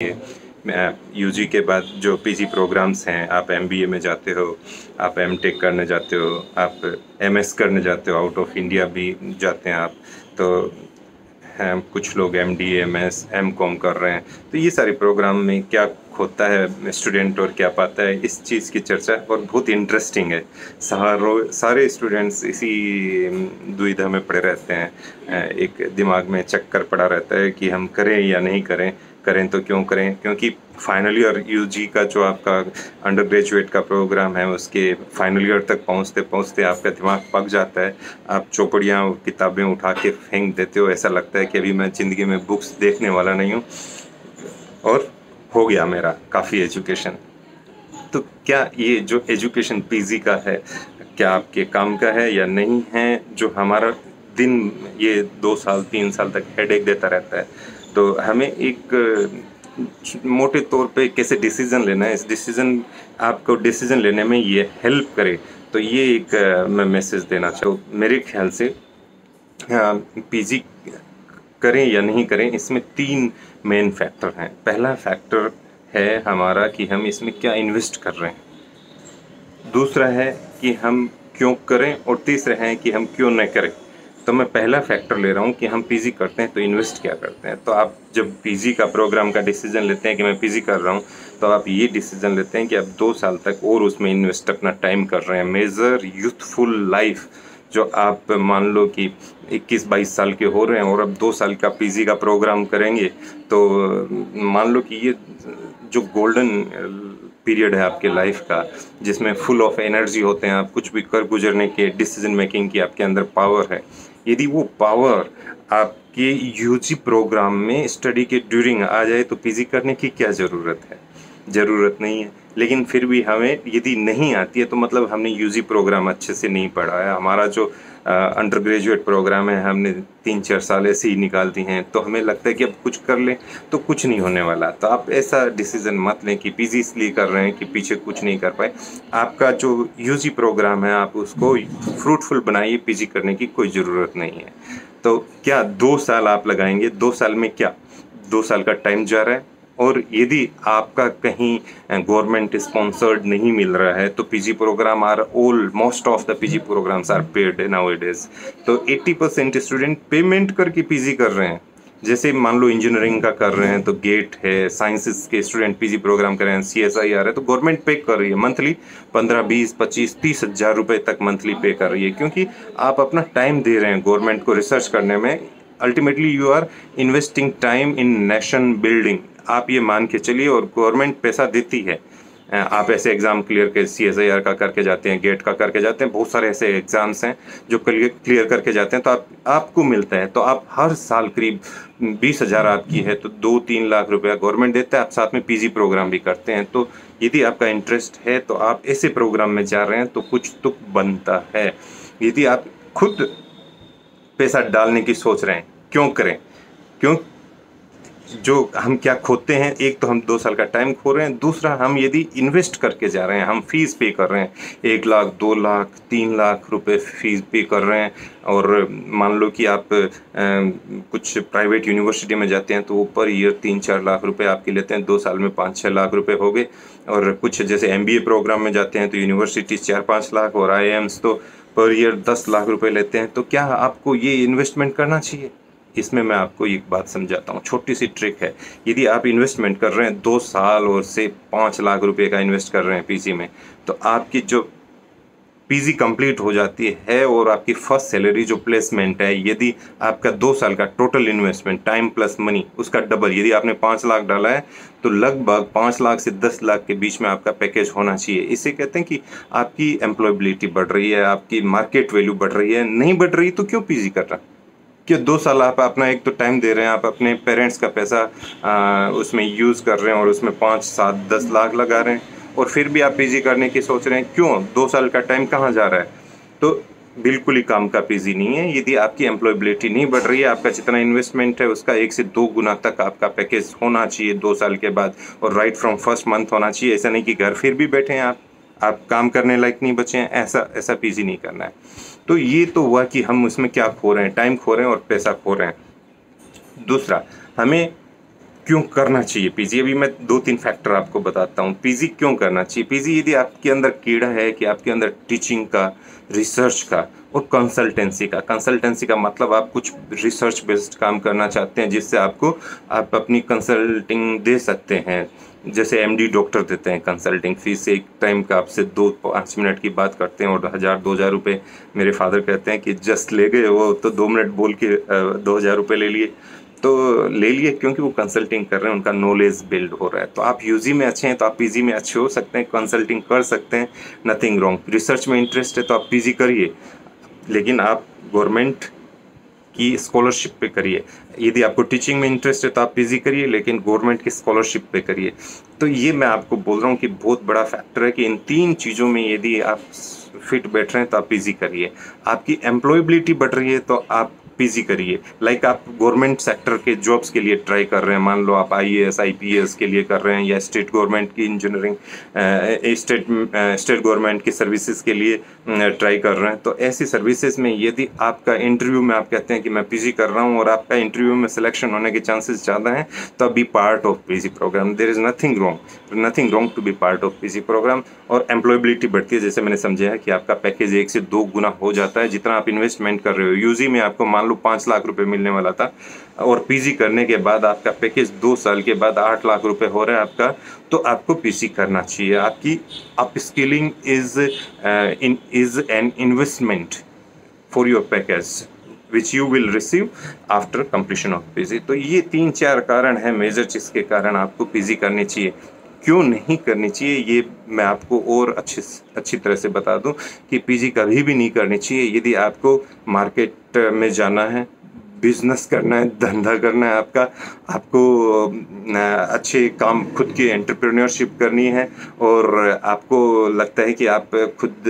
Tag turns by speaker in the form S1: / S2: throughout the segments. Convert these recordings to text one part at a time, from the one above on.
S1: UG के बाद जो पीजी प्रोग्राम्स हैं, आप एमबीए में जाते हो, आप एमटेक करने जाते हो, आप एमएस करने जाते हो, आउट ऑफ इंडिया भी जाते हैं आप। तो हैं कुछ लोग एमडी, एमएस, एमकॉम कर रहे हैं। तो ये सारे प्रोग्राम में क्या होता है स्टूडेंट और क्या पाता है, इस चीज़ की चर्चा और बहुत इंटरेस्टिंग है। सारे स्टूडेंट्स इसी दुविधा में पड़े रहते हैं। एक दिमाग में चक्कर पड़ा रहता है कि हम करें या नहीं करें, करें तो क्यों करें, क्योंकि फाइनल ईयर यूजी का जो आपका अंडर ग्रेजुएट का प्रोग्राम है उसके फाइनल ईयर तक पहुंचते पहुंचते आपका दिमाग पक जाता है। आप चौपड़ियाँ और किताबें उठा के फेंक देते हो, ऐसा लगता है कि अभी मैं ज़िंदगी में बुक्स देखने वाला नहीं हूँ और हो गया मेरा काफ़ी एजुकेशन। तो क्या ये जो एजुकेशन पीजी का है, क्या आपके काम का है या नहीं है, जो हमारा दिन ये 2 साल 3 साल तक हेडेक देता रहता है। तो हमें एक मोटे तौर पे कैसे डिसीजन लेना है, इस डिसीजन आपको डिसीजन लेने में ये हेल्प करे, तो ये एक मैं मैसेज देना चाहूँ। मेरे ख्याल से पीजी करें या नहीं करें, इसमें 3 मेन फैक्टर हैं। पहला फैक्टर है हमारा कि हम इसमें क्या इन्वेस्ट कर रहे हैं, दूसरा है कि हम क्यों करें, और तीसरा है कि हम क्यों न करें। तो मैं पहला फैक्टर ले रहा हूँ कि हम पीजी करते हैं तो इन्वेस्ट क्या करते हैं। तो आप जब पीजी का प्रोग्राम का डिसीजन लेते हैं कि मैं पीजी कर रहा हूँ, तो आप ये डिसीजन लेते हैं कि आप 2 साल तक और उसमें इन्वेस्ट अपना टाइम कर रहे हैं। मेजर यूथफुल लाइफ, जो आप मान लो कि 21-22 साल के हो रहे हैं और अब 2 साल का पीजी का प्रोग्राम करेंगे, तो मान लो कि ये जो गोल्डन पीरियड है आपके लाइफ का, जिसमें फुल ऑफ एनर्जी होते हैं, आप कुछ भी कर गुजरने के, डिसीजन मेकिंग की आपके अंदर पावर है। यदि वो पावर आपके यूजी प्रोग्राम में स्टडी के ड्यूरिंग आ जाए तो पीजी करने की क्या ज़रूरत है? ज़रूरत नहीं है। लेकिन फिर भी हमें यदि नहीं आती है तो मतलब हमने यूजी प्रोग्राम अच्छे से नहीं पढ़ा है। हमारा जो अंडर ग्रेजुएट प्रोग्राम है हमने 3-4 साल ऐसे ही निकाल दी हैं, तो हमें लगता है कि अब कुछ कर लें तो कुछ नहीं होने वाला। तो आप ऐसा डिसीज़न मत लें कि पीजी इसलिए कर रहे हैं कि पीछे कुछ नहीं कर पाए। आपका जो यूजी प्रोग्राम है आप उसको फ्रूटफुल बनाइए, पीजी करने की कोई ज़रूरत नहीं है। तो क्या 2 साल आप लगाएंगे, 2 साल में क्या 2 साल का टाइम जा रहा है। और यदि आपका कहीं गवर्नमेंट स्पॉन्सर्ड नहीं मिल रहा है तो PG program are almost of the PG programs are paid nowadays. तो 80% स्टूडेंट पेमेंट करके पीजी कर रहे हैं। जैसे मान लो इंजीनियरिंग का कर रहे हैं तो गेट है, साइंसेस के स्टूडेंट पीजी प्रोग्राम कर रहे हैं, सीएसआईआर है, तो गवर्नमेंट पे कर रही है मंथली 15, 20, 25, 30 हज़ार रुपये तक मंथली पे कर रही है, क्योंकि आप अपना टाइम दे रहे हैं गवर्नमेंट को रिसर्च करने में। Ultimately you are investing time in nation building, आप ये मान के चलिए, और गवर्नमेंट पैसा देती है। आप ऐसे एग्ज़ाम क्लियर कर सीएसआईआर का करके जाते हैं, गेट का करके जाते हैं, बहुत सारे ऐसे एग्ज़ाम्स हैं जो क्लियर करके जाते हैं, तो आपको मिलता है। तो आप हर साल करीब 20,000 आपकी है तो 2-3 लाख रुपया गवर्नमेंट देता है, आप साथ में पीजी प्रोग्राम भी करते हैं। तो यदि आपका इंटरेस्ट है तो आप ऐसे प्रोग्राम में जा रहे हैं तो कुछ तो बनता है। यदि आप खुद पैसा डालने की सोच रहे हैं, क्यों करें? क्यों? जो हम क्या खोते हैं, एक तो हम 2 साल का टाइम खो रहे हैं, दूसरा हम यदि इन्वेस्ट करके जा रहे हैं, हम फीस पे कर रहे हैं, 1 लाख, 2 लाख, 3 लाख रुपए फीस पे कर रहे हैं। और मान लो कि आप कुछ प्राइवेट यूनिवर्सिटी में जाते हैं तो वो पर ईयर 3-4 लाख रुपए आपके लेते हैं, 2 साल में 5-6 लाख रुपए हो गए। और कुछ जैसे एमबीए प्रोग्राम में जाते हैं तो यूनिवर्सिटी 4-5 लाख, और आईआईएम्स तो पर ईयर 10 लाख रुपए लेते हैं। तो क्या आपको ये इन्वेस्टमेंट करना चाहिए? इसमें मैं आपको एक बात समझाता हूँ, छोटी सी ट्रिक है। यदि आप इन्वेस्टमेंट कर रहे हैं 2 साल और से 5 लाख रुपए का इन्वेस्ट कर रहे हैं पीजी में, तो आपकी जो पीजी कंप्लीट हो जाती है और आपकी फर्स्ट सैलरी जो प्लेसमेंट है, यदि आपका 2 साल का total investment time plus money उसका डबल, यदि आपने 5 लाख डाला है तो लगभग 5 लाख से 10 लाख के बीच में आपका पैकेज होना चाहिए। इसे कहते हैं कि आपकी एम्प्लॉयबिलिटी बढ़ रही है, आपकी मार्केट वैल्यू बढ़ रही है। नहीं बढ़ रही तो क्यों पीजी कर रहा? कि 2 साल आप अपना एक तो टाइम दे रहे हैं, आप अपने पेरेंट्स का पैसा उसमें यूज़ कर रहे हैं और उसमें 5, 7, 10 लाख लगा रहे हैं, और फिर भी आप पीजी करने की सोच रहे हैं। क्यों? 2 साल का टाइम कहाँ जा रहा है? तो बिल्कुल ही काम का पीजी नहीं है। यदि आपकी एम्प्लॉयबिलिटी नहीं बढ़ रही है, आपका जितना इन्वेस्टमेंट है उसका 1 से 2 गुना तक आपका पैकेज होना चाहिए 2 साल के बाद, और राइट फ्रॉम फर्स्ट मंथ होना चाहिए। ऐसा नहीं कि घर फिर भी बैठे हैं आप काम करने लायक नहीं बचे हैं, ऐसा पीजी नहीं करना है। तो ये तो हुआ कि हम उसमें क्या खो रहे हैं, टाइम खो रहे हैं और पैसा खो रहे हैं। दूसरा, हमें क्यों करना चाहिए पीजी? अभी मैं 2-3 फैक्टर आपको बताता हूँ। पीजी क्यों करना चाहिए? पीजी यदि आपके अंदर कीड़ा है कि आपके अंदर टीचिंग का, रिसर्च का और कंसल्टेंसी का मतलब आप कुछ रिसर्च बेस्ड काम करना चाहते हैं जिससे आप अपनी कंसल्टिंग दे सकते हैं। जैसे एमडी डॉक्टर देते हैं कंसल्टिंग फीस, एक टाइम का आपसे 2-5 मिनट की बात करते हैं और 1000-2000 रुपये। मेरे फादर कहते हैं कि जस्ट ले गए, वो तो 2 मिनट बोल के 2000 रुपये ले लिए। तो ले लिए क्योंकि वो कंसल्टिंग कर रहे हैं, उनका नॉलेज बिल्ड हो रहा है। तो आप यूजी में अच्छे हैं तो आप पीजी में अच्छे हो सकते हैं, कंसल्टिंग कर सकते हैं, नथिंग रॉन्ग। रिसर्च में इंटरेस्ट है तो आप पीजी करिए, लेकिन आप गवर्नमेंट की स्कॉलरशिप पे करिए। यदि आपको टीचिंग में इंटरेस्ट है तो आप पीजी करिए, लेकिन गवर्नमेंट की स्कॉलरशिप पे करिए। तो ये मैं आपको बोल रहा हूँ कि बहुत बड़ा फैक्टर है कि इन 3 चीज़ों में यदि आप फिट बैठ रहे हैं तो आप पीजी करिए। आपकी एम्प्लॉयबिलिटी बढ़ रही है तो आप पीजी करिए। लाइक आप गवर्नमेंट सेक्टर के जॉब्स के लिए ट्राई कर रहे हैं, मान लो आप आईएएस आईपीएस के लिए कर रहे हैं, या स्टेट गवर्नमेंट की इंजीनियरिंग, स्टेट गवर्नमेंट की सर्विसेज के लिए ट्राई कर रहे हैं। तो ऐसी सर्विसेज में यदि आपका इंटरव्यू में आप कहते हैं कि मैं पीजी कर रहा हूं और आपका इंटरव्यू में सिलेक्शन होने के चांसेस ज़्यादा हैं, तो be part of PG program. There is nothing wrong to be part of PG program. और एम्प्लॉयबिलिटी बढ़ती है, जैसे मैंने समझाया कि आपका पैकेज 1 से 2 गुना हो जाता है जितना आप इन्वेस्टमेंट कर रहे हो। यूजी में आपको मान लो 5 लाख रुपए मिलने वाला था और पीजी करने के बाद आपका पैकेज 2 साल के बाद 8 लाख रुपए हो रहा है आपका, तो आपको पीजी करना चाहिए। आपकी upskilling is an investment for your package which you will receive after completion of PG. तो ये 3-4 कारण हैं मेजर जिसके कारण आपको पीजी करनी चाहिए। क्यों नहीं करनी चाहिए ये मैं आपको और अच्छी तरह से बता दूं कि पीजी कभी भी नहीं करनी चाहिए। यदि आपको मार्केट में जाना है, बिजनेस करना है, धंधा करना है, आपको अच्छे काम, खुद की एंटरप्रेन्योरशिप करनी है और आपको लगता है कि आप खुद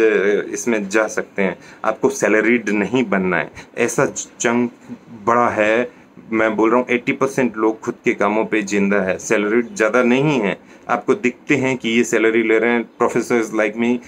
S1: इसमें जा सकते हैं, आपको सैलरीड नहीं बनना है, ऐसा चंक बड़ा है। मैं बोल रहा हूँ 80% लोग खुद के कामों पे जिंदा है, सैलरी ज़्यादा नहीं है। आपको दिखते हैं कि ये सैलरी ले रहे हैं, प्रोफेसर्स लाइक मी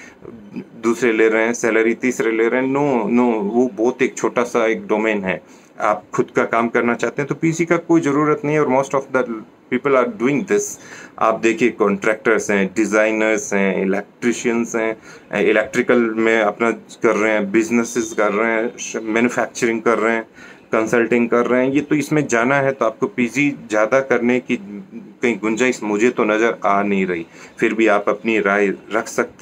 S1: दूसरे ले रहे हैं सैलरी, तीसरे ले रहे हैं। नो, वो बहुत एक छोटा सा एक डोमेन है। आप खुद का काम करना चाहते हैं तो पीसी का कोई ज़रूरत नहीं है और most of the people are doing this. आप देखिए कॉन्ट्रैक्टर्स हैं, डिज़ाइनर्स हैं, इलेक्ट्रिशियंस हैं, इलेक्ट्रिकल में अपना कर रहे हैं, बिजनेसेस कर रहे हैं, मैन्युफैक्चरिंग कर रहे हैं, कंसल्टिंग कर रहे हैं। ये तो इसमें जाना है तो आपको पीजी ज़्यादा करने की कहीं गुंजाइश मुझे तो नज़र आ नहीं रही। फिर भी आप अपनी राय रख सकते हैं।